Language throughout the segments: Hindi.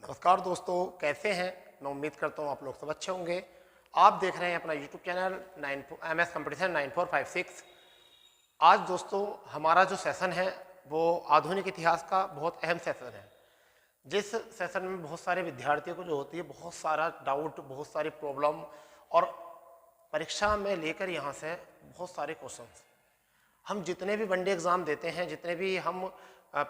नमस्कार दोस्तों, कैसे हैं। मैं उम्मीद करता हूँ आप लोग सब अच्छे होंगे। आप देख रहे हैं अपना यूट्यूब चैनल MS कंपटीशन 9456। आज दोस्तों हमारा जो सेशन है वो आधुनिक इतिहास का बहुत अहम सेशन है। जिस सेशन में बहुत सारे विद्यार्थियों को जो होती है बहुत सारा डाउट, बहुत सारी प्रॉब्लम और परीक्षा में लेकर यहाँ से बहुत सारे क्वेश्चंस। हम जितने भी वनडे एग्ज़ाम देते हैं, जितने भी हम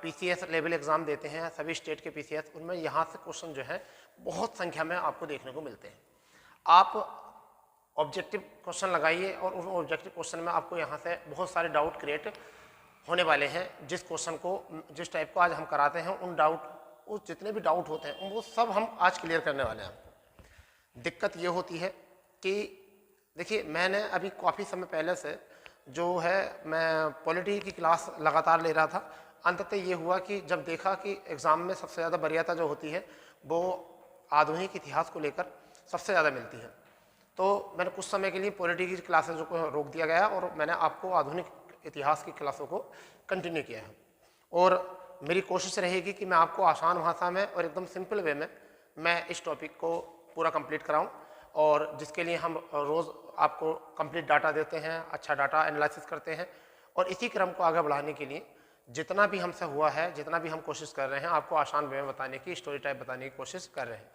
PCS लेवल एग्ज़ाम देते हैं, सभी स्टेट के PCS, उनमें यहाँ से क्वेश्चन जो है बहुत संख्या में आपको देखने को मिलते हैं। आप ऑब्जेक्टिव क्वेश्चन लगाइए और उन ऑब्जेक्टिव क्वेश्चन में आपको यहाँ से बहुत सारे डाउट क्रिएट होने वाले हैं। जिस क्वेश्चन को, जिस टाइप को आज हम कराते हैं, उन डाउट, उस जितने भी डाउट होते हैं वो सब हम आज क्लियर करने वाले हैं आपको। दिक्कत ये होती है कि देखिए, मैंने अभी काफ़ी समय पहले से जो है मैं पॉलिटी की क्लास लगातार ले रहा था। अंततः ये हुआ कि जब देखा कि एग्ज़ाम में सबसे ज़्यादा वरीयता जो होती है वो आधुनिक इतिहास को लेकर सबसे ज़्यादा मिलती है, तो मैंने कुछ समय के लिए पॉलिटी की क्लासेज को रोक दिया गया और मैंने आपको आधुनिक इतिहास की क्लासों को कंटिन्यू किया है। और मेरी कोशिश रहेगी कि मैं आपको आसान भाषा में और एकदम सिंपल वे में मैं इस टॉपिक को पूरा कंप्लीट कराऊं, और जिसके लिए हम रोज़ आपको कंप्लीट डाटा देते हैं, अच्छा डाटा एनालिसिस करते हैं, और इसी क्रम को आगे बढ़ाने के लिए जितना भी हमसे हुआ है, जितना भी हम कोशिश कर रहे हैं, आपको आसान वे में बताने की, स्टोरी टाइप बताने की कोशिश कर रहे हैं।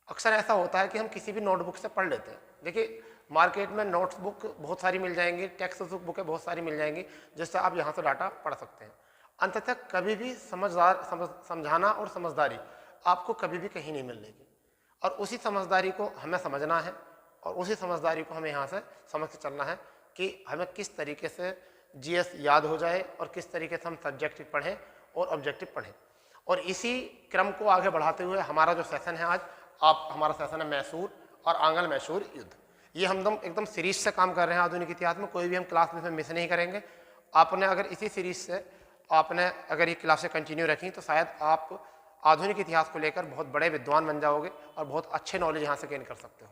अक्सर ऐसा होता है कि हम किसी भी नोटबुक से पढ़ लेते हैं। देखिए, मार्केट में नोटबुक बहुत सारी मिल जाएंगी, टेक्स्ट बुकें बहुत सारी मिल जाएंगी, जिससे आप यहाँ से डाटा पढ़ सकते हैं। अंततः कभी भी समझाना और समझदारी आपको कभी भी कहीं नहीं मिलेगी, और उसी समझदारी को हमें समझना है और उसी समझदारी को हमें यहाँ से समझ के चलना है कि हमें किस तरीके से GS याद हो जाए और किस तरीके से हम सब्जेक्टिव पढ़ें और ऑब्जेक्टिव पढ़ें। और इसी क्रम को आगे बढ़ाते हुए हमारा जो सेशन है आज, हमारा सेशन है मैसूर और आंग्ल मैसूर युद्ध। ये हम एकदम सीरीज से काम कर रहे हैं आधुनिक इतिहास में, कोई भी हम क्लास में मिस नहीं करेंगे। आपने अगर इसी सीरीज से आपने अगर ये क्लासें कंटिन्यू रखी तो शायद आप आधुनिक इतिहास को लेकर बहुत बड़े विद्वान बन जाओगे और बहुत अच्छे नॉलेज यहाँ से गेन कर सकते हो।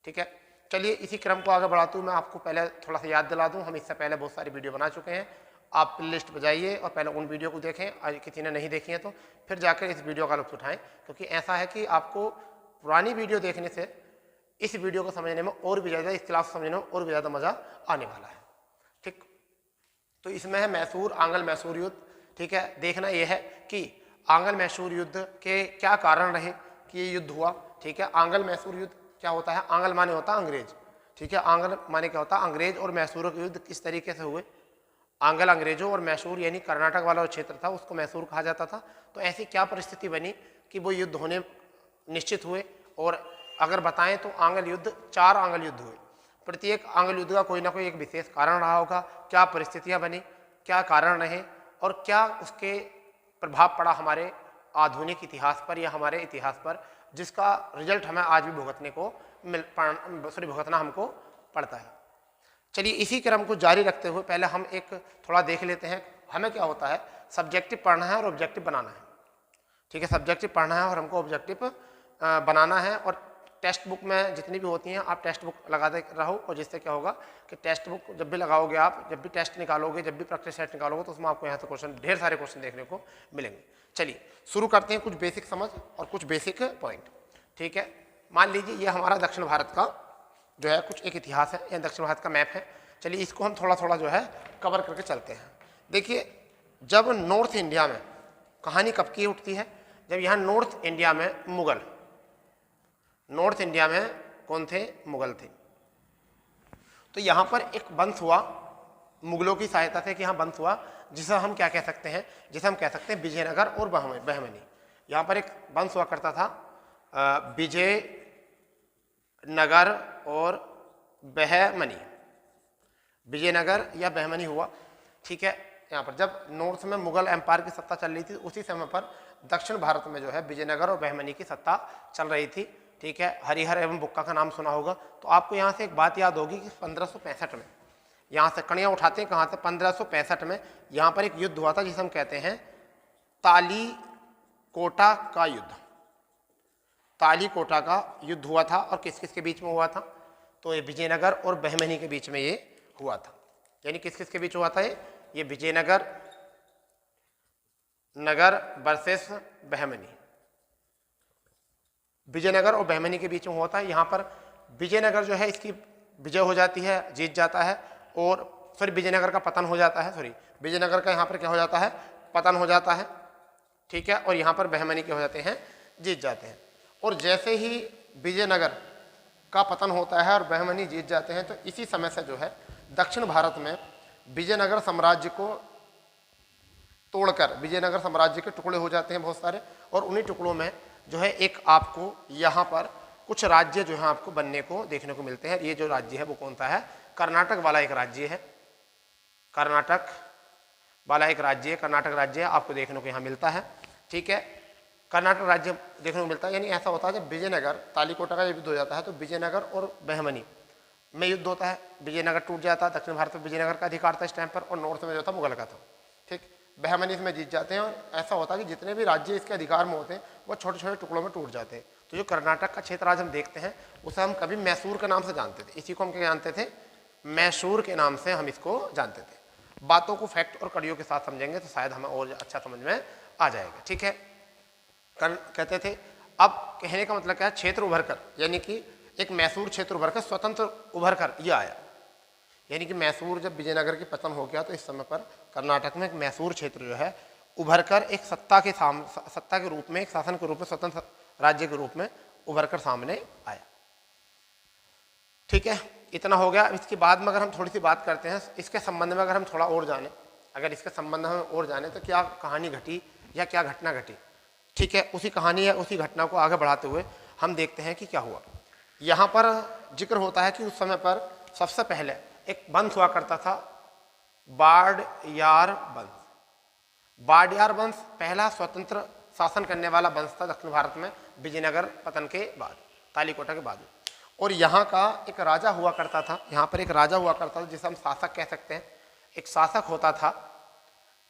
ठीक है, चलिए इसी क्रम को आगे बढ़ाते हुए मैं आपको पहले थोड़ा सा याद दिला दूँ। हम इससे पहले बहुत सारी वीडियो बना चुके हैं, आप प्ले लिस्ट बजाइए और पहले उन वीडियो को देखें, और किसी ने नहीं देखी है तो फिर जाकर इस वीडियो का लुत्फ उठाएं, क्योंकि ऐसा है कि आपको पुरानी वीडियो देखने से इस वीडियो को समझने में और भी ज़्यादा, इस क्लास को समझने में और भी ज़्यादा मज़ा आने वाला है। ठीक, तो इसमें है मैसूर आंग्ल मैसूर युद्ध। ठीक है, देखना यह है कि आंग्ल मैसूर युद्ध के क्या कारण रहे कि ये युद्ध हुआ। ठीक है, आंग्ल मैसूर युद्ध क्या होता है, आंग्ल माने होता है अंग्रेज। ठीक है, आंग्ल माने क्या होता है अंग्रेज, और मैसूर के युद्ध किस तरीके से हुए। आंग्ल अंग्रेजों और मैसूर यानी कर्नाटक वाला जो क्षेत्र था उसको मैसूर कहा जाता था। तो ऐसी क्या परिस्थिति बनी कि वो युद्ध होने निश्चित हुए, और अगर बताएं तो आंग्ल युद्ध 4 आंग्ल युद्ध हुए। प्रत्येक आंग्ल युद्ध का कोई ना कोई एक विशेष कारण रहा होगा, क्या परिस्थितियां बनी, क्या कारण रहे, और क्या उसके प्रभाव पड़ा हमारे आधुनिक इतिहास पर या हमारे इतिहास पर, जिसका रिजल्ट हमें आज भी भुगतना हमको पड़ता है। चलिए इसी क्रम को जारी रखते हुए पहले हम एक थोड़ा देख लेते हैं हमें क्या होता है। सब्जेक्टिव पढ़ना है और ऑब्जेक्टिव बनाना है। ठीक है, सब्जेक्टिव पढ़ना है और हमको ऑब्जेक्टिव बनाना है। और टेक्स्ट बुक में जितनी भी होती हैं आप टेक्स्ट बुक लगाते रहो, और जिससे क्या होगा कि टेक्स्ट बुक जब भी लगाओगे, आप जब भी टेस्ट निकालोगे, जब भी प्रैक्टिस सेट निकालोगे, तो उसमें आपको यहाँ से क्वेश्चन, ढेर सारे क्वेश्चन देखने को मिलेंगे। चलिए शुरू करते हैं, कुछ बेसिक समझ और कुछ बेसिक पॉइंट। ठीक है, मान लीजिए ये हमारा दक्षिण भारत का जो है कुछ एक इतिहास है, या दक्षिण भारत का मैप है। चलिए इसको हम थोड़ा थोड़ा जो है कवर करके चलते हैं। देखिए, जब नॉर्थ इंडिया में कहानी कब की उठती है, जब यहाँ नॉर्थ इंडिया में मुगल, नॉर्थ इंडिया में कौन थे, मुगल थे। तो यहाँ पर एक वंश हुआ, मुगलों की सहायता से कि यहाँ वंश हुआ, जिसे हम क्या कह सकते हैं, जिसे हम कह सकते हैं विजयनगर और बहमनी। यहाँ पर एक वंश हुआ करता था विजयनगर और बहमनी, विजयनगर या बहमनी हुआ। ठीक है, यहाँ पर जब नॉर्थ में मुगल एम्पायर की सत्ता चल रही थी, उसी समय पर दक्षिण भारत में जो है विजयनगर और बहमनी की सत्ता चल रही थी। ठीक है, हरिहर एवं बुक्का का नाम सुना होगा। तो आपको यहाँ से एक बात याद होगी कि 1565 में, यहाँ से कड़ियाँ उठाते हैं कहाँ से, 1565 में यहाँ पर एक युद्ध हुआ था जिसे हम कहते हैं तालीकोटा का युद्ध। तालीकोटा का युद्ध हुआ था, और किस किस के बीच में हुआ था, तो ये विजयनगर और बहमनी के बीच में ये हुआ था। यानी किस किस के बीच हुआ था, ये विजयनगर वर्सेस बहमनी। विजयनगर और बहमनी के बीच में होता है। यहाँ पर विजयनगर जो है इसकी विजय हो जाती है, जीत जाता है, और फिर विजयनगर का पतन हो जाता है, विजयनगर का यहाँ पर क्या हो जाता है, पतन हो जाता है, ठीक है। और यहाँ पर बहमनी के हो जाते हैं, जीत जाते हैं। और जैसे ही विजयनगर का पतन होता है और बहमनी जीत जाते हैं, तो इसी समय से जो है दक्षिण भारत में विजयनगर साम्राज्य को तोड़कर विजयनगर साम्राज्य के टुकड़े हो जाते हैं बहुत सारे, और उन्हीं टुकड़ों में जो है एक आपको यहाँ पर कुछ राज्य जो है आपको बनने को देखने को मिलते हैं। ये जो राज्य है वो कौन सा है, कर्नाटक वाला एक राज्य है, कर्नाटक वाला एक राज्य है, कर्नाटक राज्य आपको देखने को यहाँ मिलता है, ठीक है। कर्नाटक राज्य देखने को मिलता है, यानी ऐसा होता है जब विजयनगर तालीकोटा का युद्ध हो जाता है तो विजयनगर और बहमनी में युद्ध होता है, विजयनगर टूट जाता है, दक्षिण भारत में विजयनगर का अधिकार था इस टाइम पर, और नॉर्थ में जो था मुगल का था, ठीक। बहमनी इसमें जीत जाते हैं, और ऐसा होता है कि जितने भी राज्य इसके अधिकार में होते हैं वो छोटे छोटे टुकड़ों में टूट जाते हैं। तो जो कर्नाटक का क्षेत्र आज हम देखते हैं उसे हम कभी मैसूर के नाम से जानते थे, इसी को हम क्या जानते थे, मैसूर के नाम से हम इसको जानते थे। बातों को फैक्ट और कड़ियों के साथ समझेंगे तो शायद हमें और अच्छा समझ में आ जाएगा, ठीक है। कहते थे, अब कहने का मतलब क्या है, क्षेत्र उभर कर, यानी कि एक मैसूर क्षेत्र उभर कर स्वतंत्र उभर कर ये आया, यानी कि मैसूर जब विजयनगर के पतन हो गया तो इस समय पर कर्नाटक में एक मैसूर क्षेत्र जो है उभर कर एक सत्ता के रूप में, एक शासन के रूप में, स्वतंत्र राज्य के रूप में उभर कर सामने आया, ठीक है। इतना हो गया। इसके बाद में अगर हम थोड़ी सी बात करते हैं इसके संबंध में, अगर हम थोड़ा और जाने, अगर इसके संबंध में और जाने तो क्या कहानी घटी या क्या घटना घटी, ठीक है। उसी कहानी या उसी घटना को आगे बढ़ाते हुए हम देखते हैं कि क्या हुआ। यहाँ पर जिक्र होता है कि उस समय पर सबसे पहले एक वंश हुआ करता था, वाडियार वंश। वाडियार वंश पहला स्वतंत्र शासन करने वाला वंश था दक्षिण भारत में विजयनगर पतन के बाद, तालीकोटा के बाद। और यहाँ का एक राजा हुआ करता था, यहाँ पर एक राजा हुआ करता था जिसे हम शासक कह सकते हैं। एक शासक होता था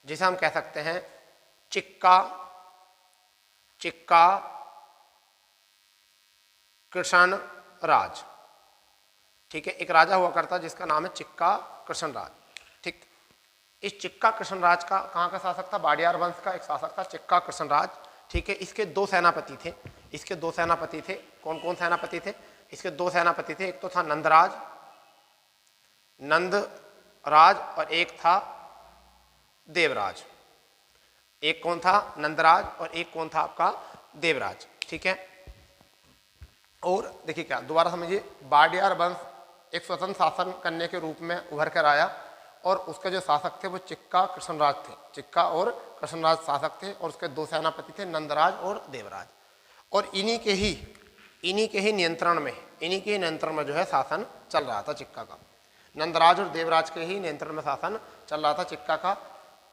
जिसे हम कह सकते हैं चिक्का कृष्ण राज, ठीक है। एक राजा हुआ करता जिसका नाम है चिक्का कृष्ण राज, ठीक। इस चिक्का कृष्ण राज का कहाँ का शासक था, वाडियार वंश का एक शासक था चिक्का कृष्ण राज, ठीक है। इसके दो सेनापति थे, कौन कौन सेनापति थे, इसके दो सेनापति थे। एक तो था नंदराज और एक था देवराज। एक कौन था, नंदराज, और एक कौन था आपका देवराज, ठीक है। और देखिए क्या, दोबारा समझिए, वाडियार वंश एक स्वतंत्र शासन करने के रूप में उभर कर आया, और उसके जो शासक थे वो चिक्का कृष्णराज थे, चिक्का और कृष्णराज शासक थे, और उसके दो सेनापति थे नंदराज और देवराज। और इन्हीं के ही नियंत्रण में जो है शासन चल रहा था चिक्का का, नंदराज और देवराज के ही नियंत्रण में शासन चल रहा था चिक्का का।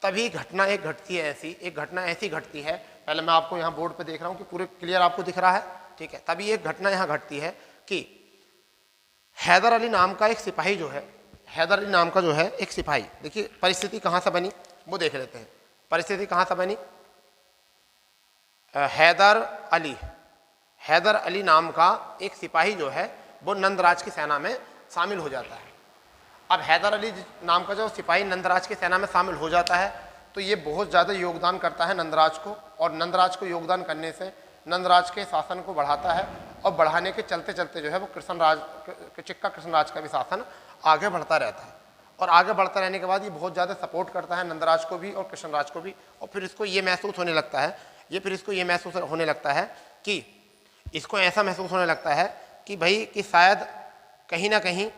तभी घटना एक घटना ऐसी घटती है, पहले मैं आपको यहाँ बोर्ड पे देख रहा हूँ कि पूरे क्लियर आपको दिख रहा है, ठीक है। तभी एक घटना यहाँ घटती है कि हैदर अली नाम का एक सिपाही जो है, देखिए परिस्थिति कहाँ से बनी वो देख लेते हैं। परिस्थिति कहाँ से बनी, हैदर अली नाम का एक सिपाही जो है वो नंदराज की सेना में शामिल हो जाता है। अब हैदर अली नाम का जो सिपाही नंदराज की सेना में शामिल हो जाता है तो ये बहुत ज़्यादा योगदान करता है नंदराज को, और नंदराज को योगदान करने से नंदराज के शासन को बढ़ाता है, और बढ़ाने के चलते चलते जो है वो चिक्का कृष्णराज का भी शासन आगे बढ़ता रहता है। और आगे बढ़ता रहने के बाद ये बहुत ज़्यादा सपोर्ट करता है नंदराज को भी और कृष्णराज को भी। और फिर इसको ये महसूस होने लगता है कि इसको ऐसा महसूस होने लगता है कि भाई कि शायद कहीं ना कहीं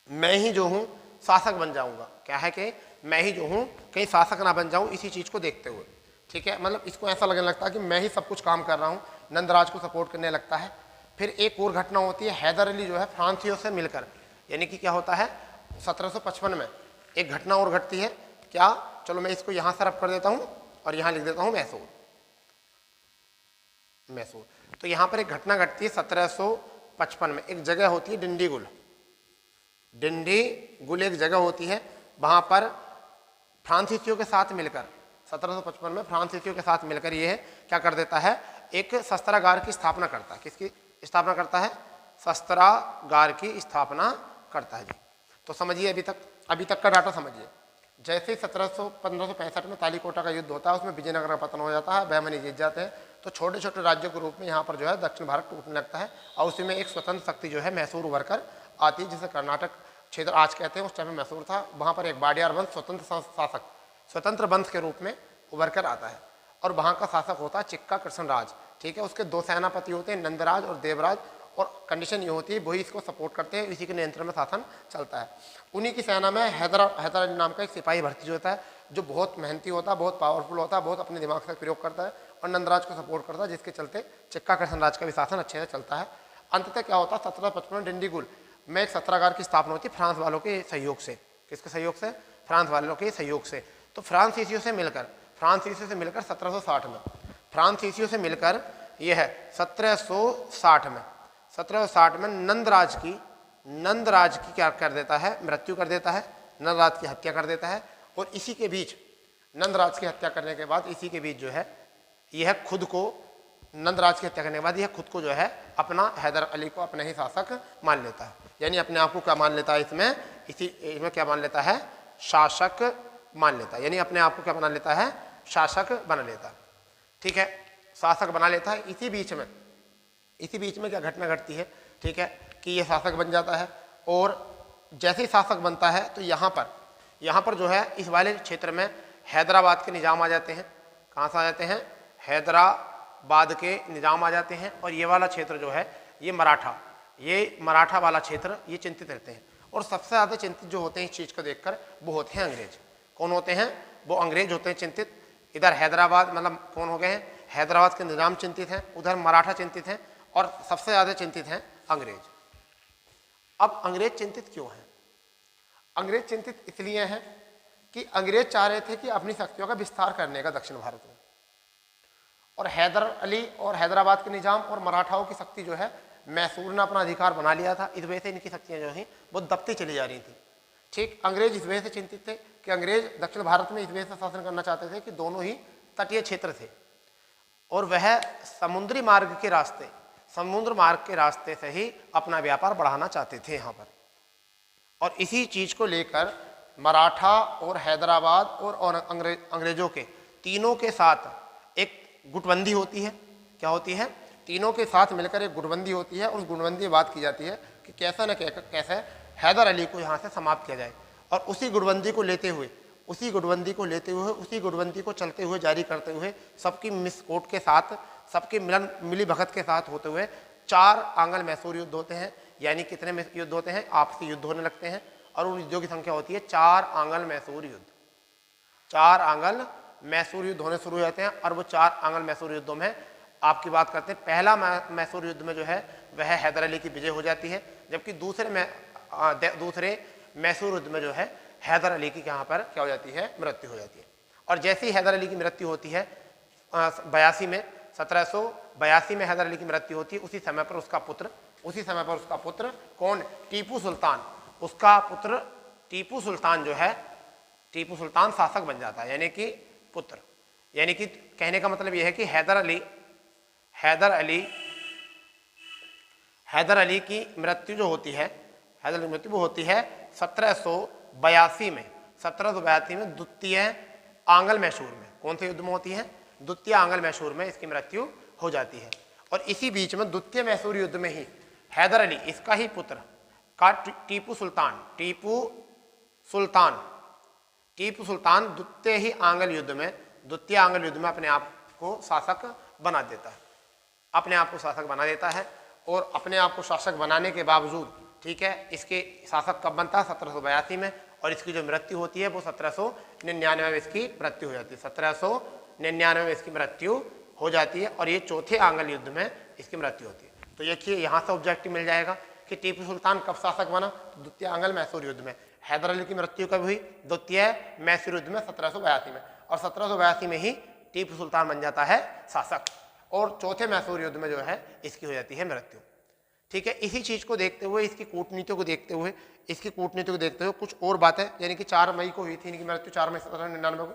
मैं ही जो हूँ शासक बन जाऊँगा। क्या है कि मैं ही जो हूँ कहीं शासक ना बन जाऊँ, इसी चीज़ को देखते हुए, ठीक है। मतलब इसको ऐसा लगने लगता है कि मैं ही सब कुछ काम कर रहा हूँ, नंदराज को सपोर्ट करने लगता है। फिर एक और घटना होती है, हैदर अली जो है फ्रांसियों से मिलकर, यानी कि क्या होता है 1755 में एक घटना और घटती है। क्या, चलो मैं इसको यहाँ से रब कर देता हूँ और यहाँ लिख देता हूँ मैसूर। तो यहाँ पर एक घटना घटती है 1755 में। एक जगह होती है डिंडीगुल एक जगह होती है, वहाँ पर फ्रांसीसियों के साथ मिलकर 1755 में फ्रांसीसियों के साथ मिलकर ये क्या कर देता है, एक शस्त्रागार की स्थापना करता है। किसकी स्थापना करता है, शस्त्रागार की स्थापना करता है जी। तो समझिए अभी तक का डाटा समझिए। जैसे ही 1565 में तालीकोटा का युद्ध होता है, उसमें विजयनगर का पतन हो जाता है, बहमनी जीत जाते हैं, तो छोटे छोटे राज्यों के रूप में यहाँ पर जो है दक्षिण भारत टूटने लगता है और उसी में एक स्वतंत्र शक्ति जो है मैसूर उभर कर आती है, जिसे कर्नाटक क्षेत्र आज कहते हैं। उस टाइम में मैसूर था, वहाँ पर एक वाडियार वंश स्वतंत्र शासक, स्वतंत्र वंश के रूप में उभर कर आता है और वहाँ का शासक होता है चिक्का कृष्ण राज। ठीक है, उसके दो सेनापति होते हैं, नंदराज और देवराज, और कंडीशन ये होती है वही इसको सपोर्ट करते हैं, इसी के नियंत्रण में शासन चलता है। उन्हीं की सेना में हैदर अली नाम का एक सिपाही भर्ती होता है, जो बहुत मेहनती होता है, बहुत पावरफुल होता है, बहुत अपने दिमाग का प्रयोग करता है और नंदराज को सपोर्ट करता है, जिसके चलते चिक्का कृष्ण राज का भी शासन अच्छे से चलता है। अंततः क्या होता है, 1755 डिंडीगुल में एक सत्रागार की स्थापना होती है फ्रांस वालों के सहयोग से। किसके सहयोग से? फ्रांस वालों के सहयोग से। तो फ्रांसीसियों से मिलकर 1760 में, फ्रांसीसियों से मिलकर यह है 1760 में नंदराज की क्या कर देता है, मृत्यु कर देता है, नंदराज की हत्या कर देता है। और इसी के बीच नंदराज की हत्या करने के बाद इसी के बीच जो है यह खुद को, नंदराज की हत्या करने के बाद यह खुद को जो है अपना हैदर अली को अपने ही शासक मान लेता है, यानी अपने आप को क्या मान लेता है, इसमें क्या मान लेता है, शासक मान लेता है, यानी अपने आप को क्या बना लेता है, शासक बना लेता है। ठीक है, शासक बना लेता है। इसी बीच में क्या घटना घटती है, ठीक है, कि ये शासक बन जाता है और जैसे ही शासक बनता है तो यहाँ पर जो है इस वाले क्षेत्र में हैदराबाद के निजाम आ जाते हैं। कहाँ से आ जाते हैं? हैदराबाद के निजाम आ जाते हैं। और ये वाला क्षेत्र जो है ये मराठा वाला क्षेत्र ये चिंतित रहते हैं। और सबसे ज़्यादा चिंतित जो होते हैं इस चीज़ को देखकर वो होते हैं अंग्रेज। कौन होते हैं? वो अंग्रेज होते हैं चिंतित। इधर हैदराबाद मतलब कौन हो गए हैं, हैदराबाद के निजाम चिंतित हैं, उधर मराठा चिंतित हैं और सबसे ज़्यादा चिंतित हैं अंग्रेज। अब अंग्रेज चिंतित क्यों हैं? अंग्रेज चिंतित इसलिए हैं कि अंग्रेज चाह रहे थे कि अपनी शक्तियों का विस्तार करने का दक्षिण भारत में, और हैदर अली और हैदराबाद के निजाम और मराठाओं की शक्ति जो है मैसूर ने अपना अधिकार बना लिया था। इस वजह से इनकी शक्तियाँ जो हैं वो दबती चली जा रही थी। ठीक, अंग्रेज इस वजह से चिंतित थे कि अंग्रेज दक्षिण भारत में इस वजह से शासन करना चाहते थे कि दोनों ही तटीय क्षेत्र थे और वह समुद्र मार्ग के रास्ते से ही अपना व्यापार बढ़ाना चाहते थे यहाँ पर। और इसी चीज़ को लेकर मराठा और हैदराबाद और अंग्रेजों के तीनों के साथ एक गुटबंदी होती है। क्या होती है? तीनों के साथ मिलकर एक गुटबंदी होती है और उस गुटबंदी में बात की जाती है कि कैसे न कैसे हैदर अली को यहाँ से समाप्त किया जाए। और उसी गुटबंदी को लेते हुए उसी गुटबंदी को चलते हुए जारी करते हुए सबकी मिसकोट के साथ, सबकी मिली भगत के साथ होते हुए 4 आंगल मैसूर युद्ध होते हैं। यानी कितने युद्ध होते हैं? आपसी युद्ध होने लगते हैं और उन युद्धों की संख्या होती है 4 आंगल मैसूर युद्ध। 4 आंगल मैसूर युद्ध होने शुरू हो जाते हैं और वो 4 आंगल मैसूर युद्धों में आपकी बात करते हैं। पहला मैसूर युद्ध में जो है वह हैदर अली की विजय हो जाती है, जबकि दूसरे मैसूर युद्ध में जो है हैदर अली की यहाँ पर क्या हो जाती है? मृत्यु हो जाती है। और जैसे ही हैदर अली की मृत्यु होती है 1782 में हैदर अली की मृत्यु होती है, उसी समय पर उसका पुत्र कौन? टीपू सुल्तान। उसका पुत्र टीपू सुल्तान जो है, टीपू सुल्तान शासक बन जाता है, यानी कि पुत्र। यानी कि कहने का मतलब यह है कि हैदर अली की मृत्यु जो होती है, हैदर अली की मृत्यु वो होती है 1782 में द्वितीय आंगल मैसूर में। कौन से युद्ध में होती है? द्वितीय आंगल मैसूर में इसकी मृत्यु हो जाती है। और इसी बीच में द्वितीय मैसूर युद्ध में ही हैदर अली, इसका ही पुत्र का टीपू सुल्तान द्वितीय आंगल युद्ध में अपने आप को शासक बना देता है। और अपने आप को शासक बनाने के बावजूद, ठीक है, इसके शासक कब बनता है? 1782 में। और इसकी जो मृत्यु होती है वो 1799 में इसकी मृत्यु हो जाती है। 1799 में इसकी मृत्यु हो जाती है और ये चौथे आंगल युद्ध में इसकी मृत्यु होती है। तो देखिए यहाँ से ऑब्जेक्टिव मिल जाएगा कि टीपू सुल्तान कब शासक बना? तो द्वितीय आंगल मैसूर युद्ध में। हैदर अली की मृत्यु कब हुई? द्वितीय मैसूर युद्ध में 1782 में। और 1782 में ही टीपू सुल्तान बन जाता है शासक और चौथे मैसूर युद्ध में जो है इसकी हो जाती है मृत्यु। ठीक है, इसी चीज़ को देखते हुए, इसकी कूटनीतियों को देखते हुए कुछ और बातें, यानी कि 4 मई को हुई थी इनकी मृत्यु, 4 मई 1799 को।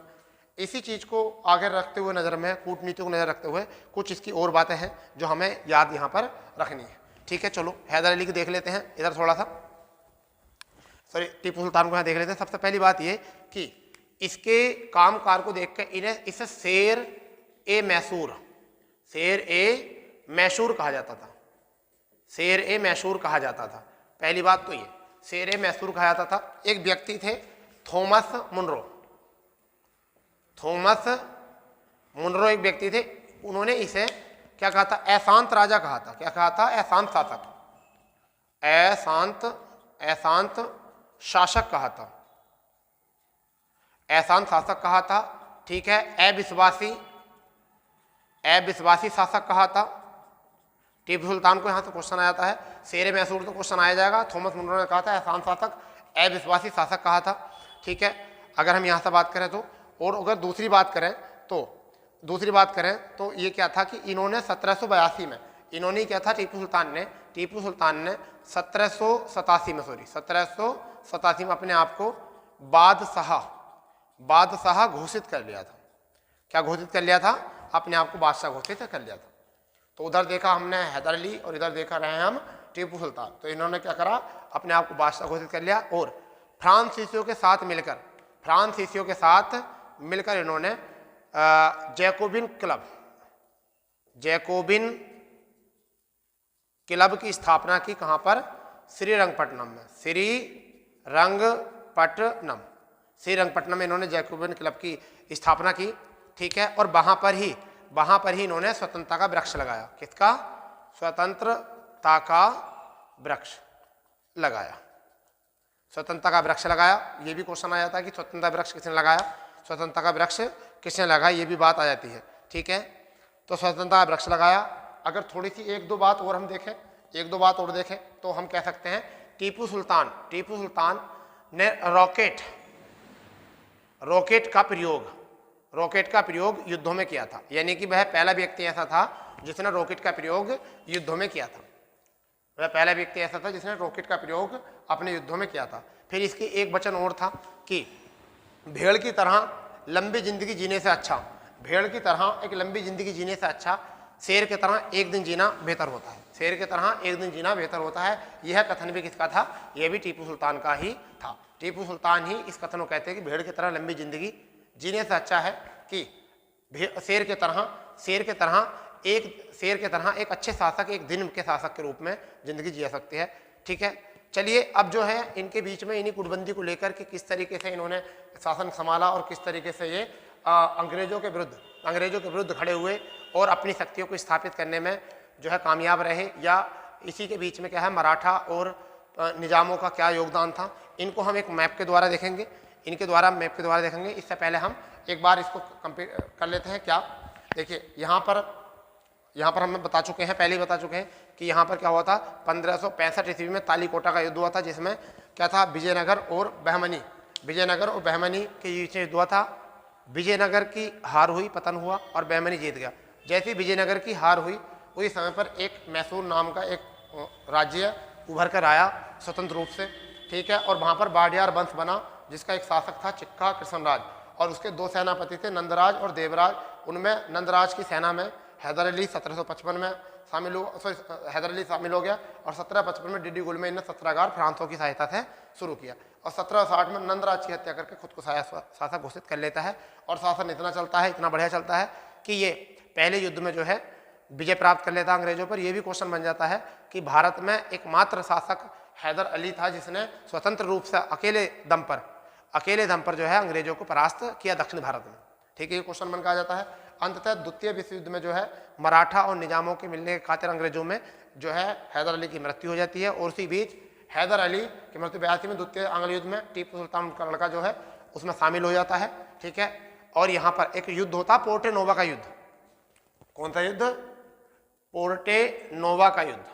इसी चीज़ को आगे रखते हुए नज़र में, कूटनीतियों को नज़र रखते हुए कुछ इसकी और बातें हैं जो हमें याद यहाँ पर रखनी है। ठीक है, चलो हैदर अली की देख लेते हैं। इधर थोड़ा सा टीपू सुल्तान को यहाँ देख लेते हैं। सबसे पहली बात ये कि इसके कामकाज को देखकर इन्हें इसे शेर ए मैसूर, शेर ए मैसूर कहा जाता था, शेर ए मैसूर कहा जाता था। पहली बात तो ये शेर ए मैसूर कहा जाता था। एक व्यक्ति थे थॉमस मुनरो, थॉमस मुनरो एक व्यक्ति थे, उन्होंने इसे क्या कहा था, अशांत राजा कहा था। क्या कहा था, अशांत शासक, अशांत शासक कहा था, अशांत शासक कहा था। ठीक है, अविश्वासी शासक कहा था। टीपू सुल्तान को यहाँ से क्वेश्चन आ जाता है, शेर मैसूर तो क्वेश्चन आया जाएगा। थॉमस मुनरो ने कहा था अशांत शासक, अविश्वासी शासक कहा था। ठीक है, अगर हम यहाँ से बात करें तो, और अगर दूसरी बात करें तो ये क्या था कि इन्होंने 1782 में, इन्होंने क्या था, टीपू सुल्तान ने 1787 में अपने आप को बादशाह घोषित कर लिया था। क्या घोषित कर लिया था, अपने आप को बादशाह घोषित कर लिया था। तो उधर देखा हमने हैदर अली और इधर देखा रहे हैं हम टीपू सुल्तान। तो इन्होंने क्या करा, अपने आप को बादशाह घोषित कर लिया और फ्रांसीसियों के साथ मिलकर इन्होंने जैकोबिन क्लब की स्थापना की। कहाँ पर, श्रीरंगपट्टनम में, श्रीरंगपट्टनम में इन्होंने जैकोबिन क्लब की स्थापना की। ठीक है, और वहाँ पर ही इन्होंने स्वतंत्रता का वृक्ष लगाया। किसका, स्वतंत्रता का वृक्ष लगाया, स्वतंत्रता का वृक्ष लगाया। ये भी क्वेश्चन आ जाता है कि स्वतंत्रता वृक्ष किसने लगाया, स्वतंत्रता का वृक्ष किसने लगाया, ये भी बात आ जाती है। ठीक है, तो स्वतंत्रता का वृक्ष लगाया। अगर थोड़ी सी एक दो बात और देखें तो हम कह सकते हैं टीपू सुल्तान ने रॉकेट का प्रयोग युद्धों में किया था। यानी कि वह पहला व्यक्ति ऐसा था जिसने रॉकेट का प्रयोग युद्धों में किया था। अपने युद्धों में किया था। फिर इसकी एक वचन और था कि भेड़ की तरह लंबी जिंदगी जीने से अच्छा शेर की तरह एक दिन जीना बेहतर होता है। यह कथन भी किसका था, यह भी टीपू सुल्तान का ही था। टीपू सुल्तान ही इस कथन को कहते हैं कि भेड़ की तरह लंबी जिंदगी जीने से अच्छा है कि शेर के तरह एक अच्छे शासक, एक दिन के शासक के रूप में जिंदगी जी सकती है। ठीक है, चलिए अब जो है इनके बीच में इन्हीं गुटबंदी को लेकर कि किस तरीके से इन्होंने शासन संभाला और किस तरीके से ये अंग्रेजों के विरुद्ध खड़े हुए और अपनी शक्तियों को स्थापित करने में जो है कामयाब रहे, या इसी के बीच में क्या है मराठा और निजामों का क्या योगदान था, इनको हम एक मैप के द्वारा देखेंगे। इससे पहले हम एक बार इसको कंपेयर कर लेते हैं। क्या देखिए, यहाँ पर हम बता चुके हैं कि यहाँ पर क्या हुआ था, 1565 ईस्वी में तालीकोटा का युद्ध हुआ था, जिसमें क्या था, विजयनगर और बहमनी के बीच में युद्ध हुआ था। विजयनगर की हार हुई, पतन हुआ और बहमनी जीत गया। जैसे ही विजयनगर की हार हुई उसी समय पर एक मैसूर नाम का एक राज्य उभर कर आया स्वतंत्र रूप से। ठीक है, और वहाँ पर बाडियार वंश बना, जिसका एक शासक था चिक्का कृष्णराज, और उसके दो सेनापति थे नंदराज और देवराज। उनमें नंदराज की सेना में हैदर अली 1755 में शामिल हो गया, और 1755 में डिडी गुल में इन्हें सत्रागार फ्रांसों की सहायता से शुरू किया, और 1760 में नंदराज की हत्या करके खुद को शासक घोषित कर लेता है। और शासन इतना बढ़िया चलता है कि ये पहले युद्ध में जो है विजय प्राप्त कर लेता है अंग्रेजों पर। यह भी क्वेश्चन बन जाता है कि भारत में एकमात्र शासक हैदर अली था जिसने स्वतंत्र रूप से अकेले दम पर जो है अंग्रेजों को परास्त किया दक्षिण भारत में। ठीक है, ये क्वेश्चन बन के आ जाता है। अंततः द्वितीय विश्व युद्ध में जो है मराठा और निजामों के मिलने के खातिर अंग्रेजों में जो है हैदर अली की मृत्यु हो जाती है, और उसी बीच हैदर अली की मृत्यु 82 में द्वितीय आंग्ल युद्ध में टीपू सुल्तान का लड़का जो है उसमें शामिल हो जाता है। ठीक है, और यहाँ पर एक युद्ध होता है पोर्टे नोवा का युद्ध। कौन सा युद्ध, पोर्टे नोवा का युद्ध।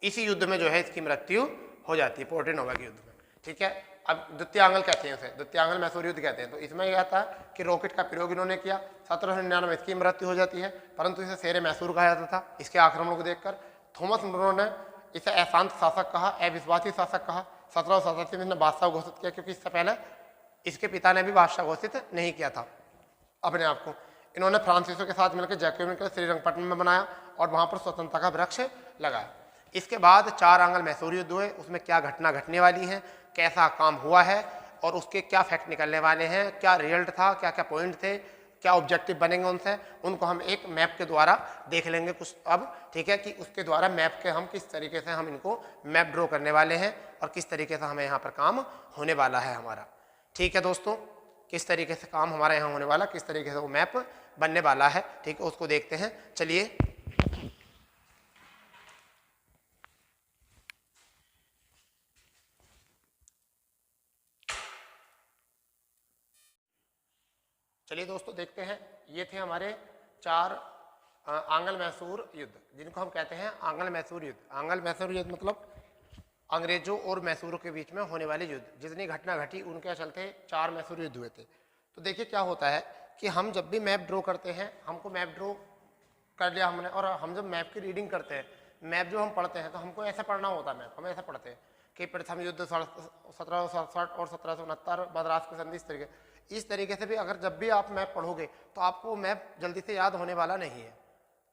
इसी युद्ध में जो है इसकी मृत्यु हो जाती है, पोर्टे नोवा के युद्ध में। ठीक है, अब द्वितीय आंग्ल कहते हैं उसे, द्वितीय आंग्ल मैसूर युद्ध कहते हैं। तो इसमें यह आता है कि रॉकेट का प्रयोग इन्होंने किया, 1799 में इसकी मृत्यु हो जाती है, परंतु इसे शेर मैसूर कहा जाता था। इसके आक्रमणों को देखकर थॉमस मुनरो ने इसे अशांत शासक कहा, अविश्वासी शासक कहा। 1787 में इसने बादशाह घोषित किया, क्योंकि इससे पहले इसके पिता ने भी बादशाह घोषित नहीं किया था अपने आप को। इन्होंने फ्रांसीसियों के साथ मिलकर जैकोबिन को श्रीरंगपट्टनम में बनाया और वहाँ पर स्वतंत्रता का वृक्ष लगाया। इसके बाद 4 आंग्ल मैसूर युद्ध हुए, उसमें क्या घटना घटने वाली है, कैसा काम हुआ है और उसके क्या फैक्ट निकलने वाले हैं, क्या रिजल्ट था, क्या क्या पॉइंट थे, क्या ऑब्जेक्टिव बनेंगे उनसे, उनको हम एक मैप के द्वारा देख लेंगे कुछ अब, ठीक है, कि उसके द्वारा मैप के हम किस तरीके से हम इनको मैप ड्रॉ करने वाले हैं और किस तरीके से हमें यहाँ पर काम होने वाला है हमारा। ठीक है दोस्तों, किस तरीके से काम हमारा यहाँ होने वाला, किस तरीके से वो मैप बनने वाला है, ठीक है, उसको देखते हैं। चलिए दोस्तों देखते हैं। ये थे हमारे 4 आंग्ल मैसूर युद्ध, जिनको हम कहते हैं आंग्ल मैसूर युद्ध। आंग्ल मैसूर युद्ध मतलब अंग्रेजों और मैसूरों के बीच में होने वाले युद्ध। जितनी घटना घटी उनके चलते 4 मैसूर युद्ध हुए थे। तो देखिए क्या होता है कि हम जब भी मैप ड्रॉ करते हैं, हमको मैप ड्रॉ कर लिया हमने, और हम जब मैप की रीडिंग करते हैं, मैप जो हम पढ़ते हैं, तो हमको ऐसा पढ़ना होता है मैप, हम ऐसा पढ़ते हैं कि प्रथम युद्ध 1767 और 1769 मद्रास की संधि, इस तरीके से भी अगर जब भी आप मैप पढ़ोगे तो आपको मैप जल्दी से याद होने वाला नहीं है।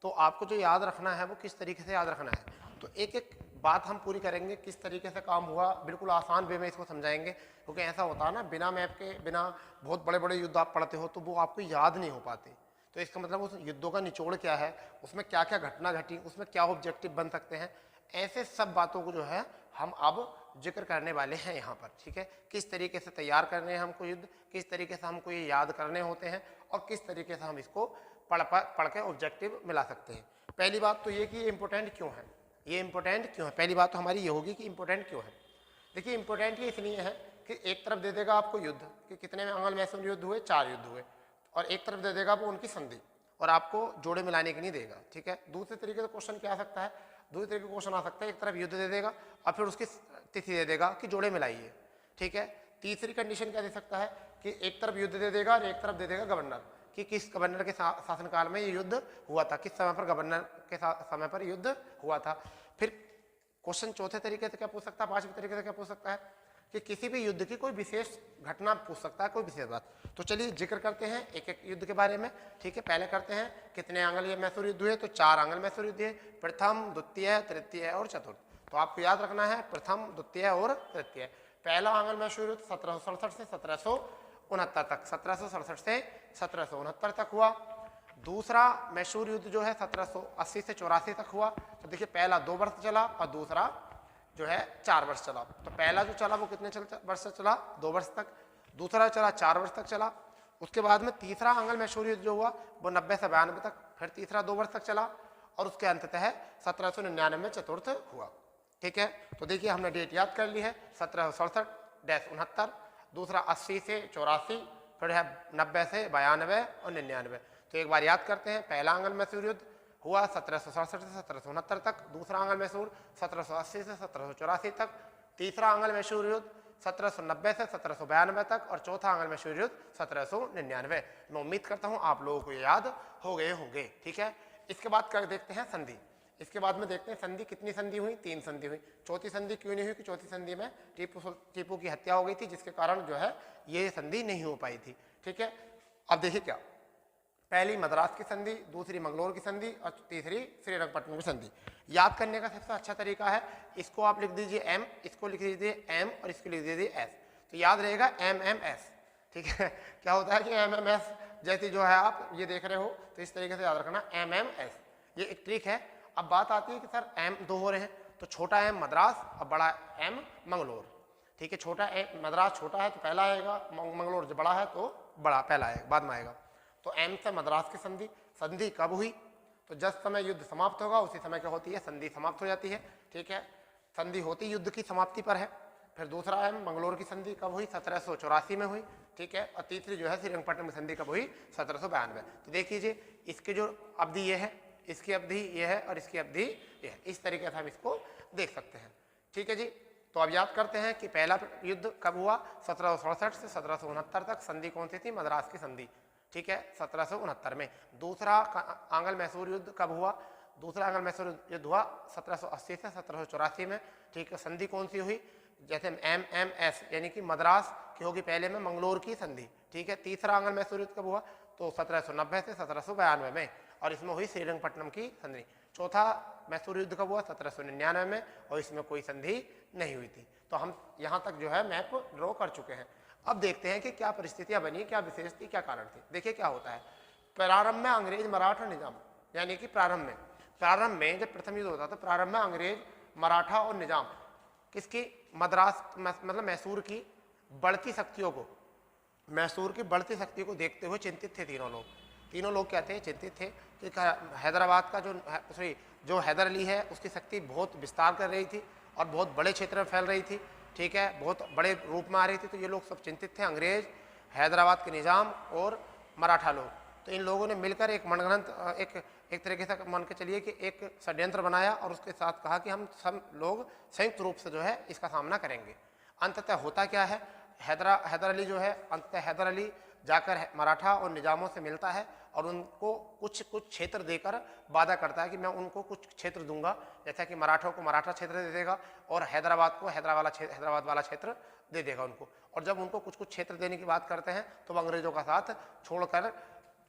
तो आपको जो याद रखना है वो किस तरीके से याद रखना है, तो एक एक बात हम पूरी करेंगे, किस तरीके से काम हुआ, बिल्कुल आसान वे में इसको समझाएंगे। क्योंकि ऐसा होता है ना, बिना मैप के, बिना बहुत बड़े बड़े युद्ध आप पढ़ते हो तो वो आपको याद नहीं हो पाते। तो इसका मतलब उस युद्धों का निचोड़ क्या है, उसमें क्या क्या घटना घटी, उसमें क्या ऑब्जेक्टिव बन सकते हैं, ऐसे सब बातों को जो है हम अब जिक्र करने वाले हैं यहाँ पर। ठीक है, किस तरीके से तैयार करने हैं हमको युद्ध, किस तरीके से हमको ये याद करने होते हैं, और किस तरीके से हम इसको पढ़ के ऑब्जेक्टिव मिला सकते हैं। पहली बात तो ये कि ये इंपॉर्टेंट क्यों है, ये इंपॉर्टेंट क्यों है, पहली बात तो हमारी ये होगी कि इंपॉर्टेंट क्यों है। देखिए इंपॉर्टेंट ये इसलिए है कि एक तरफ दे देगा आपको युद्ध कि कितने में आंग्ल मैसूर युद्ध हुए, 4 युद्ध हुए, और एक तरफ दे देगा वो उनकी संधि, और आपको जोड़े मिलाने की नहीं देगा। ठीक है, दूसरे तरीके से क्वेश्चन क्या आ सकता है, दूसरे तरीके का क्वेश्चन आ सकता है, एक तरफ युद्ध दे देगा और फिर उसकी तिथि दे देगा कि जोड़े मिलाइए। ठीक है, तीसरी कंडीशन क्या दे सकता है कि एक तरफ युद्ध दे देगा और एक तरफ दे देगा गवर्नर, कि किस गवर्नर के शासनकाल में ये युद्ध हुआ था, किस समय पर गवर्नर के समय पर युद्ध हुआ था। फिर क्वेश्चन चौथे तरीके से क्या पूछ सकता है, पांचवें तरीके से क्या पूछ सकता है कि किसी भी युद्ध की कोई विशेष घटना पूछ सकता है, कोई विशेष बात। तो चलिए जिक्र करते हैं एक एक युद्ध के बारे में। ठीक है, पहले करते हैं कितने आंग्ल मैसूर युद्ध हुए, तो 4 आंग्ल मैसूर युद्ध हुए, प्रथम, द्वितीय, तृतीय और चतुर्थ। तो आपको याद रखना है प्रथम, द्वितीय और तृतीय। पहला आंग्ल मैसूर युद्ध 1767 से 1769 तक, 1767 से 1769 तक हुआ। दूसरा मैसूर युद्ध जो है 1780 से 84 तक हुआ। तो देखिए पहला 2 वर्ष चला और दूसरा जो है 4 वर्ष चला। तो पहला जो चला वो कितने वर्ष चला, 2 वर्ष तक, दूसरा चला 4 वर्ष तक चला। उसके बाद में तीसरा आंग्ल मैसूर युद्ध जो हुआ वो 90 से 92 तक, फिर तीसरा 2 वर्ष तक चला, और उसके अंततः 1799 में चतुर्थ हुआ। ठीक है, तो देखिए हमने डेट याद कर ली है, 1767-69, दूसरा 80 से 84, फिर है 90 से 92 और 99। तो एक बार याद करते हैं, पहला आंग्ल मैसूर युद्ध हुआ 1767 से 1769 तक, दूसरा आंग्ल मैसूर 1780 से 1784 तक, तीसरा आंग्ल मैसूर युद्ध 1790 से 1792 तक, और चौथा आंग्ल मैसूर युद्ध 1799। मैं उम्मीद करता हूं आप लोगों को याद हो गए होंगे। ठीक है, इसके बाद कर देखते हैं संधि। इसके बाद में देखते हैं संधि, कितनी संधि हुई, 3 संधि हुई। चौथी संधि क्यों नहीं हुई कि चौथी संधि में टीपू की हत्या हो गई थी, जिसके कारण जो है ये संधि नहीं हो पाई थी। ठीक है, अब देखिए क्या, पहली मद्रास की संधि, दूसरी मंगलोर की संधि और तीसरी श्रीरंगपट्टनम की संधि। याद करने का सबसे अच्छा तरीका है, इसको आप लिख दीजिए M, इसको लिख दीजिए M और इसको लिख दीजिए S, तो याद रहेगा MMS। ठीक है, क्या होता है कि MMS जैसी जो है आप ये देख रहे हो, तो इस तरीके से याद रखना MMS, ये एक ट्रिक है। अब बात आती है कि सर M 2 हो रहे हैं, तो छोटा M मद्रास और बड़ा M मंगलोर। ठीक है, छोटा मद्रास छोटा है तो पहला आएगा, मंगलोर जो बड़ा है तो बड़ा पहला आएगा, बाद में आएगा। तो M से मद्रास की संधि, संधि कब हुई, तो जिस समय युद्ध समाप्त होगा उसी समय क्या होती है, संधि समाप्त हो जाती है। ठीक है, संधि होती युद्ध की समाप्ति पर है। फिर दूसरा है मंगलोर की संधि कब हुई, 1784 में हुई। ठीक है, और तीसरी जो है श्रीरंगपट्टनम की संधि कब हुई, 1792। तो देख लीजिए इसके जो अवधि ये है, इसकी अवधि ये है और इसकी अवधि ये है, इस तरीके से हम इसको देख सकते हैं। ठीक है जी, तो अब याद करते हैं कि पहला युद्ध कब हुआ, 1767 से 1769 तक, संधि कौन सी थी, मद्रास की संधि। ठीक है, 1769 में। दूसरा आंग्ल मैसूर युद्ध कब हुआ, दूसरा आंग्ल मैसूर युद्ध हुआ 1780 से 1784 में। ठीक है, संधि कौन सी हुई, जैसे MMS यानी कि मद्रास की होगी पहले में, मंगलोर की संधि। ठीक है, तीसरा आंग्ल मैसूर युद्ध कब हुआ, तो 1790 से 1792 में, और इसमें हुई श्रीरंगपट्टनम की संधि। चौथा मैसूर युद्ध कब हुआ, 1799 में, और इसमें कोई संधि नहीं हुई थी। तो हम यहाँ तक जो है मैप ड्रॉ कर चुके हैं। अब देखते हैं कि क्या परिस्थितियां बनी, क्या विशेष थी, क्या कारण थे। देखिए क्या होता है, प्रारंभ में अंग्रेज मराठा निजाम, यानी कि प्रारंभ में जब प्रथम युद्ध होता था, प्रारंभ में अंग्रेज मराठा और निजाम किसकी, मद्रास मतलब मैसूर की बढ़ती शक्तियों को, मैसूर की बढ़ती शक्ति को देखते हुए चिंतित थे तीनों लोग क्या थे, चिंतित थे कि हैदराबाद का जो हैदर अली है उसकी शक्ति बहुत विस्तार कर रही थी और बहुत बड़े क्षेत्र में फैल रही थी, ठीक है, बहुत बड़े रूप में आ रही थी। तो ये लोग सब चिंतित थे, अंग्रेज, हैदराबाद के निज़ाम और मराठा लोग। तो इन लोगों ने मिलकर एक मनगढ़ंत एक तरीके से मान के चलिए कि एक षड्यंत्र बनाया और उसके साथ कहा कि हम सब लोग संयुक्त रूप से जो है इसका सामना करेंगे। अंततः होता क्या है, हैदर अली जो है, अंततः हैदर अली जाकर मराठा और निजामों से मिलता है और उनको कुछ क्षेत्र देकर वादा करता है कि मैं उनको कुछ क्षेत्र दूंगा, जैसा कि मराठों को मराठा क्षेत्र दे देगा और हैदराबाद को हैदराबाद वाला क्षेत्र दे देगा उनको। और जब उनको कुछ क्षेत्र देने की बात करते हैं तो वो अंग्रेजों का साथ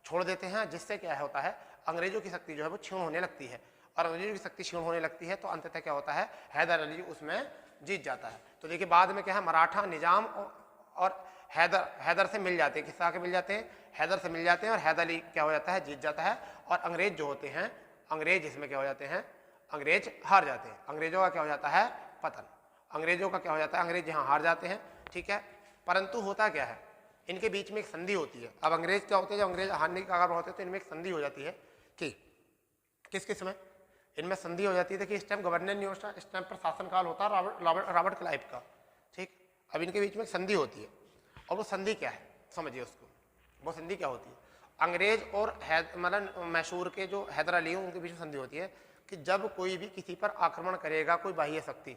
छोड़ देते हैं, जिससे क्या होता है, अंग्रेजों की शक्ति जो है वो क्षीण होने लगती है। और अंग्रेजों की शक्ति क्षीण होने लगती है तो अंततः क्या होता है, हैदर अली उसमें जीत जाता है। तो देखिए बाद में क्या है, मराठा निजाम और हैदर से मिल जाते हैं, किस आके मिल जाते हैं, हैदर से मिल जाते हैं और हैदर अली क्या हो जाता है, जीत जाता है। और अंग्रेज जो होते हैं, अंग्रेज इसमें क्या हो जाते हैं, अंग्रेज हार जाते हैं। अंग्रेजों का क्या हो जाता है, पतन। अंग्रेजों का क्या हो जाता है, अंग्रेज यहाँ हार जाते हैं, ठीक है। परंतु होता क्या है, इनके बीच में एक संधि होती है। अब अंग्रेज क्या होते हैं, जब अंग्रेज हारने की कगार पर होते हैं तो इनमें एक संधि हो जाती है कि किस में इनमें संधि हो जाती है कि इस टाइम गवर्नर नहीं होता, इस टाइम पर शासनकाल होता है रॉबर्ट क्लाइव का, ठीक। अब इनके बीच में संधि होती है और वो संधि क्या है समझिए उसको, वो संधि क्या होती है, अंग्रेज और मतलब मैसूर के जो हैदर अली उनके बीच में संधि होती है कि जब कोई भी किसी पर आक्रमण करेगा, कोई बाह्य शक्ति,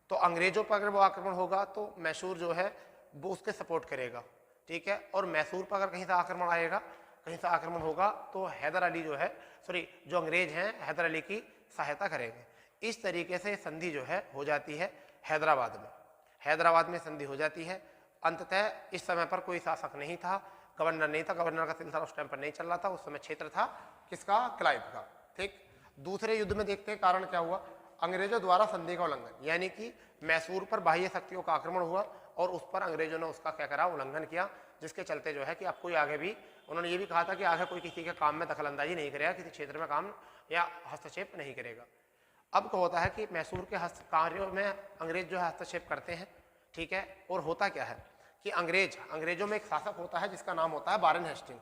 तो अंग्रेजों पर अगर वो आक्रमण होगा तो मैसूर जो है वो उसके सपोर्ट करेगा, ठीक है। और मैसूर पर अगर कहीं से आक्रमण आएगा, कहीं से आक्रमण होगा तो हैदर अली जो है, जो अंग्रेज हैं हैदर अली की सहायता करेंगे। इस तरीके से संधि जो है हो जाती है हैदराबाद में संधि हो जाती है। अंततः इस समय पर कोई शासक नहीं था, गवर्नर नहीं था, गवर्नर का सिलसिला उस टाइम पर नहीं चल रहा था, उस समय क्षेत्र था किसका, क्लाइव का, ठीक। दूसरे युद्ध में देखते हैं कारण क्या हुआ, अंग्रेजों द्वारा संधि का उल्लंघन, यानी कि मैसूर पर बाह्य शक्तियों का आक्रमण हुआ और उस पर अंग्रेजों ने उसका क्या करा, उल्लंघन किया, जिसके चलते जो है कि अब कोई आगे भी, उन्होंने ये भी कहा था कि आगे कोई किसी के काम में दखलंदाजी नहीं करेगा, किसी क्षेत्र में काम या हस्तक्षेप नहीं करेगा। अब क्या होता है कि मैसूर के कार्यों में अंग्रेज जो है हस्तक्षेप करते हैं, ठीक है। और होता क्या है कि अंग्रेजों में एक शासक होता है जिसका नाम होता है वारेन हेस्टिंग,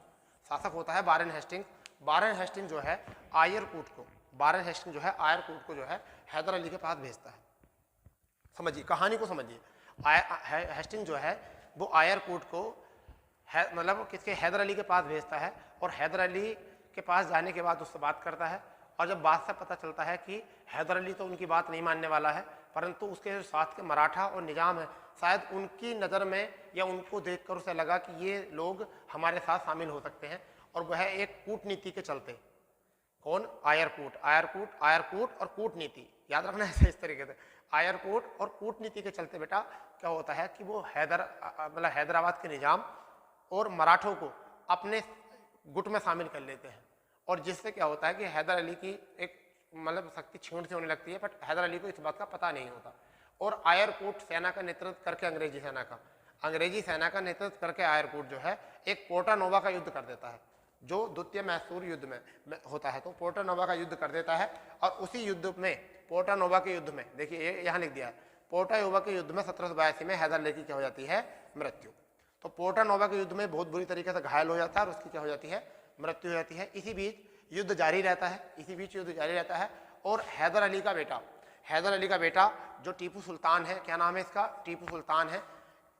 शासक होता है वारेन हेस्टिंग जो है आयरकूट को जो है हैदर अली के पास भेजता है। समझिए कहानी को, समझिए हेस्टिंग जो है वो आयरकूट को मतलब किसके, हैदर अली के पास भेजता है और हैदर अली के पास जाने के बाद उससे बात करता है। और जब बात से पता चलता है कि हैदर अली तो उनकी बात नहीं मानने वाला है, परंतु उसके जो साथ के मराठा और निजाम है, शायद उनकी नज़र में या उनको देखकर उसे लगा कि ये लोग हमारे साथ शामिल हो सकते हैं, और वह एक कूटनीति के चलते, कौन, आयरकूट और कूटनीति, याद रखना है इस तरीके से, आयरकूट और कूटनीति के चलते बेटा क्या होता है कि वो मतलब हैदराबाद के निजाम और मराठों को अपने गुट में शामिल कर लेते हैं। और जिससे क्या होता है कि हैदर अली की एक मतलब शक्ति क्षीण से होने लगती है, बट हैदर अली को इस बात का पता नहीं होता। और आयरकूट सेना का नेतृत्व करके अंग्रेजी सेना का नेतृत्व करके आयरकूट जो है एक पोर्टा नोवा का युद्ध कर देता है, जो द्वितीय मैसूर युद्ध में होता है। तो पोर्टा नोवा का युद्ध कर देता है और उसी युद्ध में, पोर्टा नोवा के युद्ध में, देखिए यहाँ लिख दिया है, पोर्टा नोवा के युद्ध में 1782 में हैदर अली की क्या हो जाती है, मृत्यु। तो पोर्टा नोवा के युद्ध में बहुत बुरी तरीके से घायल हो जाता है और उसकी क्या हो जाती है, मृत्यु हो जाती है। इसी बीच युद्ध जारी रहता है और हैदर अली का बेटा जो टीपू सुल्तान है, क्या नाम है इसका, टीपू सुल्तान है,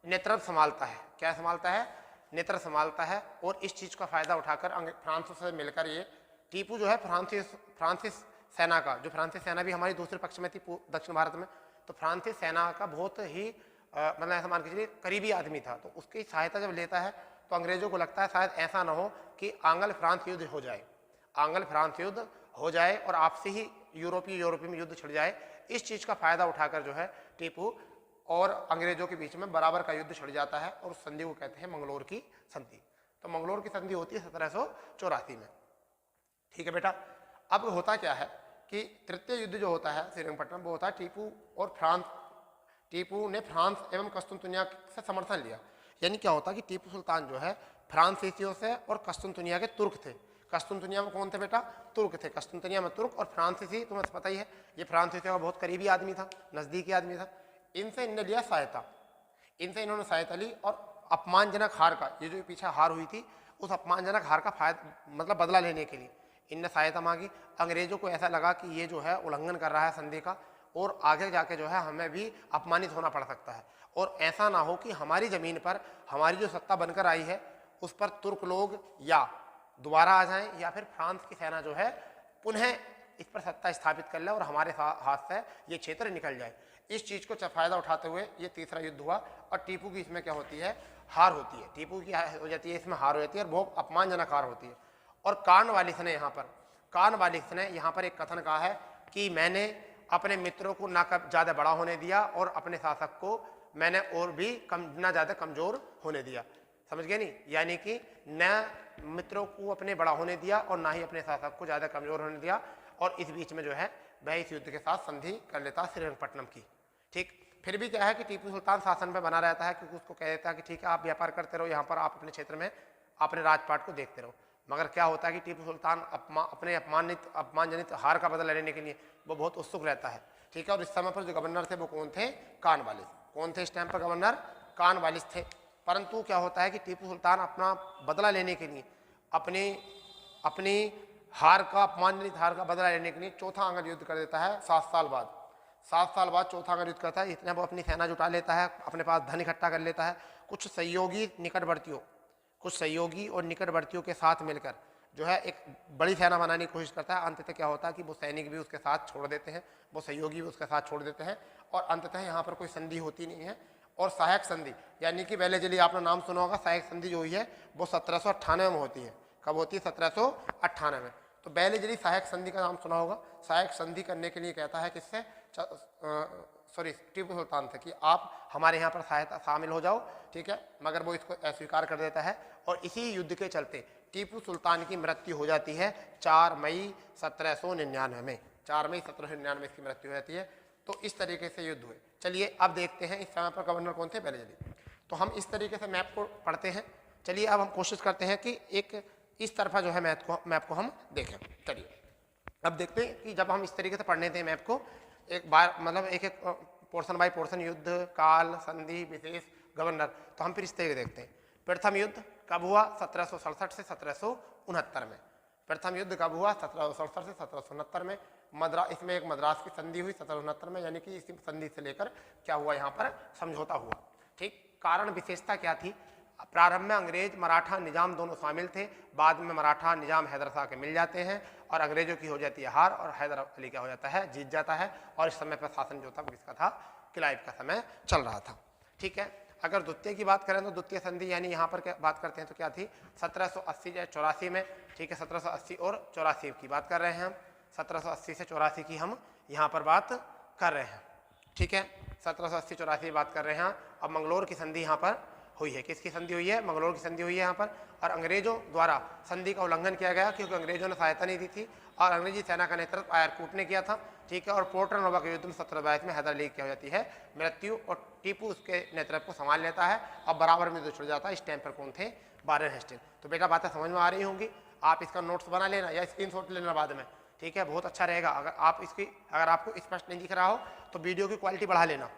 नेतृत्व संभालता है। क्या संभालता है, नेतृत्व संभालता है। और इस चीज़ का फायदा उठाकर फ्रांस से मिलकर ये टीपू जो है फ्रांसिस सेना का, जो फ्रांसिस सेना भी हमारी दूसरे पक्ष में थी दक्षिण भारत में, तो फ्रांसिस सेना का बहुत ही मतलब ऐसा मान के चलिए करीबी आदमी था। तो उसकी सहायता जब लेता है तो अंग्रेजों को लगता है शायद ऐसा ना हो कि आंग्ल फ्रांस युद्ध हो जाए और आपसे ही यूरोपीय में युद्ध छिड़ जाए। इस चीज़ का फायदा उठाकर जो है टीपू और अंग्रेजों के बीच में बराबर का युद्ध छिड़ जाता है और उस संधि को कहते हैं मंगलोर की संधि। तो मंगलोर की संधि होती है 1784 में, ठीक है बेटा। अब होता क्या है कि तृतीय युद्ध जो होता है श्रीरंगपट्टनम, वो होता है टीपू ने फ्रांस एवं कस्तुनतुनिया से समर्थन लिया। यानी क्या होता कि टीपू सुल्तान जो है फ्रांसीसियों से और कस्तुनतुनिया के तुर्क थे। कस्तुनतुनिया में कौन थे बेटा? तुर्क थे। कस्तुनतुनिया में तुर्क और फ्रांसीसी तुम्हें पता ही है, ये फ्रांसीसियों का बहुत करीबी आदमी था, नज़दीकी आदमी था। इनसे इनने लिया सहायता, इनसे इन्होंने सहायता ली और अपमानजनक हार का, ये जो पीछे हार हुई थी उस अपमानजनक हार का मतलब बदला लेने के लिए इनने सहायता मांगी। अंग्रेजों को ऐसा लगा कि ये जो है उल्लंघन कर रहा है संधि का और आगे जाके जो है हमें भी अपमानित होना पड़ सकता है, और ऐसा ना हो कि हमारी ज़मीन पर हमारी जो सत्ता बनकर आई है उस पर तुर्क लोग या दोबारा आ जाएं या फिर फ्रांस की सेना जो है पुनः इस पर सत्ता स्थापित कर ले और हमारे हाथ से ये क्षेत्र निकल जाए। इस चीज़ को फ़ायदा उठाते हुए ये तीसरा युद्ध हुआ और टीपू की इसमें क्या होती है? हार होती है। टीपू की हो जाती है, इसमें हार हो जाती है और बहुत अपमानजनक हार होती है। और कॉर्नवालिस ने यहाँ पर एक कथन कहा है कि मैंने अपने मित्रों को ना ज़्यादा बड़ा होने दिया और अपने शासक को मैंने और भी ना ज़्यादा कमज़ोर होने दिया। समझ गए नहीं? यानी कि न मित्रों को अपने बड़ा होने दिया और ना ही अपने शासक को ज़्यादा कमज़ोर होने दिया, और इस बीच में जो है वह इस युद्ध के साथ संधि कर लेता श्रीरंगपट्टनम की। ठीक, फिर भी क्या है कि टीपू सुल्तान शासन पे बना रहता है, क्योंकि उसको कह देता है कि ठीक है आप व्यापार करते रहो, यहाँ पर आप अपने क्षेत्र में अपने राजपाट को देखते रहो। मगर क्या होता है कि टीपू सुल्तान अपने अपमानजनित हार का बदला लेने के लिए वो बहुत उत्सुक रहता है। ठीक है, और इस समय पर जो गवर्नर थे वो कौन थे? कॉर्नवालिस। कौन थे इस टाइम पर गवर्नर? कॉर्नवालिस थे। परंतु क्या होता है कि टीपू सुल्तान अपना बदला लेने के लिए अपनी हार का, अपमानजनित हार का बदला लेने के लिए चौथा अंग्रेज युद्ध कर देता है 7 साल बाद। 7 साल बाद चौथा अंग्रेज युद्ध करता है। इतने वो अपनी सेना जुटा लेता है, अपने पास धन इकट्ठा कर लेता है, कुछ सहयोगी और निकटवर्तियों के साथ मिलकर जो है एक बड़ी सेना बनाने की कोशिश करता है। अंततः क्या होता है कि वो सैनिक भी उसके साथ छोड़ देते हैं, वो सहयोगी भी उसके साथ छोड़ देते हैं, और अंततः यहाँ पर कोई संधि होती नहीं है। और सहायक संधि यानी कि पहले चलिए आपने नाम सुना होगा, सहायक संधि जो हुई है वो 1798 में होती है। कब होती है? 1798 में। तो पहले जल्दी सहायक संधि का नाम सुना होगा। सहायक संधि करने के लिए कहता है किससे? टीपू सुल्तान से कि आप हमारे यहाँ पर सहायता शामिल हो जाओ। ठीक है, मगर वो इसको अस्वीकार कर देता है और इसी युद्ध के चलते टीपू सुल्तान की मृत्यु हो जाती है 4 मई 1799 में। 4 मई 1799 में इसकी मृत्यु हो जाती है। तो इस तरीके से युद्ध हुए। चलिए अब देखते हैं इस समय पर गवर्नर कौन थे पहले चलिए। तो हम इस तरीके से मैप को पढ़ते हैं। चलिए अब हम कोशिश करते हैं कि एक इस तरफा जो है मैप को हम देखें। चलिए अब देखते हैं कि जब हम इस तरीके से पढ़ने थे मैप को, एक बार मतलब एक एक पोर्शन बाय पोर्शन, युद्ध काल, संधि, विशेष, गवर्नर, तो हम फिर इस तरीके देखते हैं। प्रथम युद्ध कब हुआ? 1767 से 1769 में। प्रथम युद्ध कब हुआ? 1767 से 1769 में। इसमें एक मद्रास की संधि हुई 1769 में, यानी कि इसी संधि से लेकर क्या हुआ? यहाँ पर समझौता हुआ। ठीक, कारण विशेषता क्या थी? प्रारंभ में अंग्रेज मराठा निजाम दोनों शामिल थे, बाद में मराठा निजाम हैदर शाह के मिल जाते हैं और अंग्रेजों की हो जाती है हार और हैदर अली क्या हो जाता है? जीत जाता है। और इस समय पर शासन जो था वो किसका था? क्लाइव का समय चल रहा था। ठीक है, अगर द्वितीय की बात करें तो द्वितीय संधि यानी यहाँ पर क्या बात करते हैं तो क्या थी? 1780 या 84 में। ठीक है, 1780 और 84 की बात कर रहे हैं हम। 1780 से 84 की हम यहाँ पर बात कर रहे हैं। ठीक है, 1780-84 की बात कर रहे हैं। अब मंगलोर की संधि यहाँ पर हुई है। किसकी संधि हुई है? मंगलोर की संधि हुई है यहाँ पर। और अंग्रेजों द्वारा संधि का उल्लंघन किया गया क्योंकि अंग्रेजों ने सहायता नहीं दी थी और अंग्रेजी सेना का नेतृत्व आयरकूट ने किया था। ठीक है, और पोर्टर नोवा के युद्ध में 1722 में हैदर अली की हो जाती है मृत्यु और टीपू उसके नेतृत्व को संभाल लेता है। अब बराबर में जो छुड़ जाता है। इस टाइम पर कौन थे? Warren Hasting. तो बेटा बातें समझ में आ रही होंगी। आप इसका नोट्स बना लेना या स्क्रीनशॉट लेना बाद में। ठीक है, बहुत अच्छा रहेगा। अगर आपको स्पष्ट नहीं दिख रहा हो तो वीडियो की क्वालिटी बढ़ा लेना।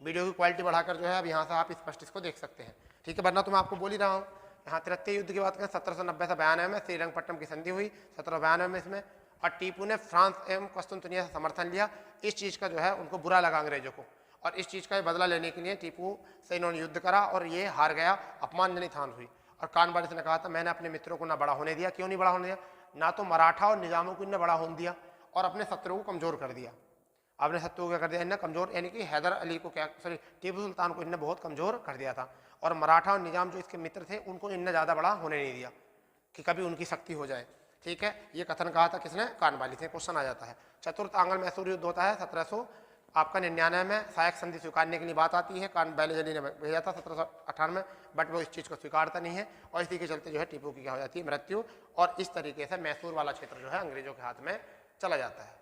वीडियो की क्वालिटी बढ़ाकर जो है अब यहाँ से आप स्पष्ट इसको देख सकते हैं। ठीक है, वरना तो मैं आपको बोल ही रहा हूँ। यहाँ तृतीय युद्ध की बात करें 1790 से 92 में श्रीरंगपट्टनम की संधि हुई 1792 में इसमें, और टीपू ने फ्रांस एवं कस्तुनतुनिया से समर्थन लिया। इस चीज़ का जो है उनको बुरा लगा अंग्रेजों को, और इस चीज़ का बदला लेने के लिए टीपू से इन्होंने युद्ध करा और ये हार गया, अपमानजनक हार हुई। और कॉर्नवालिस ने कहा था मैंने अपने मित्रों को ना बड़ा होने दिया। क्यों नहीं बड़ा होने दिया? ना तो मराठा और निजामों को इन्हें बड़ा होने दिया और अपने शत्रुओं को कमजोर कर दिया। आपने शत्रुओं को क्या कर दिया? इन्हें कमजोर, यानी कि हैदर अली को टीपू सुल्तान को इन्हें बहुत कमजोर कर दिया था। और मराठा और निजाम जो इसके मित्र थे उनको इन्हें ज़्यादा बड़ा होने नहीं दिया कि कभी उनकी शक्ति हो जाए। ठीक है, ये कथन कहा था किसने? कॉर्नवालिस ने। क्वेश्चन आ जाता है। चतुर्थ आंग्ल मैसूर युद्ध होता है 1799 में। सहायक संधि स्वीकारने के लिए बात आती है। बैलेजली ने भेजा था 1798 में, बट वो इस चीज़ को स्वीकारता नहीं है और इसी के चलते जो है टीपू की क्या हो जाती है? मृत्यु। और इस तरीके से मैसूर वाला क्षेत्र जो है अंग्रेजों के हाथ में चला जाता है।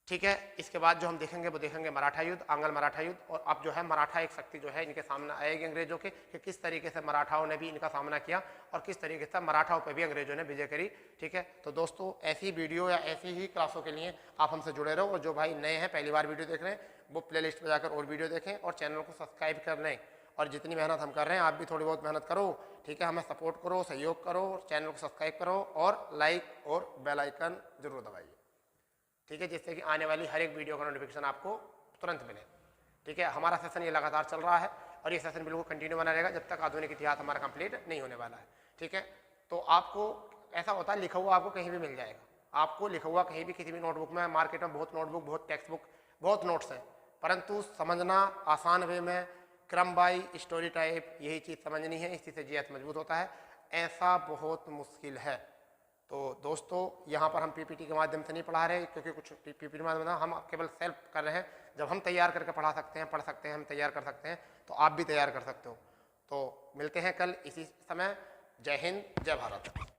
ठीक है। इसके बाद जो हम देखेंगे वो देखेंगे मराठा युद्ध, आंग्ल मराठा युद्ध, और अब जो है मराठा एक शक्ति जो है इनके सामने आएगी अंग्रेजों के, कि किस तरीके से मराठाओं ने भी इनका सामना किया और किस तरीके से मराठाओं पर भी अंग्रेजों ने विजय करी। ठीक है, तो दोस्तों ऐसी वीडियो या ऐसी ही क्लासों के लिए आप हमसे जुड़े रहो, और जो भाई नए हैं पहली बार वीडियो देख रहे हैं वो प्ले लिस्ट पर जाकर और वीडियो देखें और चैनल को सब्सक्राइब कर लें। और जितनी मेहनत हम कर रहे हैं आप भी थोड़ी बहुत मेहनत करो। ठीक है, हमें सपोर्ट करो, सहयोग करो, चैनल को सब्सक्राइब करो और लाइक और बेल आइकन जरूर दबाइए। ठीक है, जिससे कि आने वाली हर एक वीडियो का नोटिफिकेशन आपको तुरंत मिले। ठीक है, हमारा सेशन ये लगातार चल रहा है और ये सेशन बिल्कुल कंटिन्यू बना रहेगा जब तक आधुनिक इतिहास हमारा कंप्लीट नहीं होने वाला है। ठीक है, तो आपको ऐसा होता है लिखा हुआ आपको कहीं भी मिल जाएगा, आपको लिखा हुआ कहीं भी किसी भी नोटबुक में, मार्केट में बहुत नोटबुक, बहुत टेक्स्ट बुक, बहुत नोट्स हैं, परंतु समझना आसान वे में, क्रम बाई स्टोरी टाइप, यही चीज़ समझनी है, इसी से जीएस मजबूत होता है, ऐसा बहुत मुश्किल है। तो दोस्तों यहाँ पर हम पीपीटी के माध्यम से नहीं पढ़ा रहे, क्योंकि कुछ पीपीटी के माध्यम से हम केवल सेल्फ कर रहे हैं। जब हम तैयार करके पढ़ा सकते हैं, पढ़ सकते हैं, हम तैयार कर सकते हैं, तो आप भी तैयार कर सकते हो। तो मिलते हैं कल इसी समय। जय हिंद, जय भारत।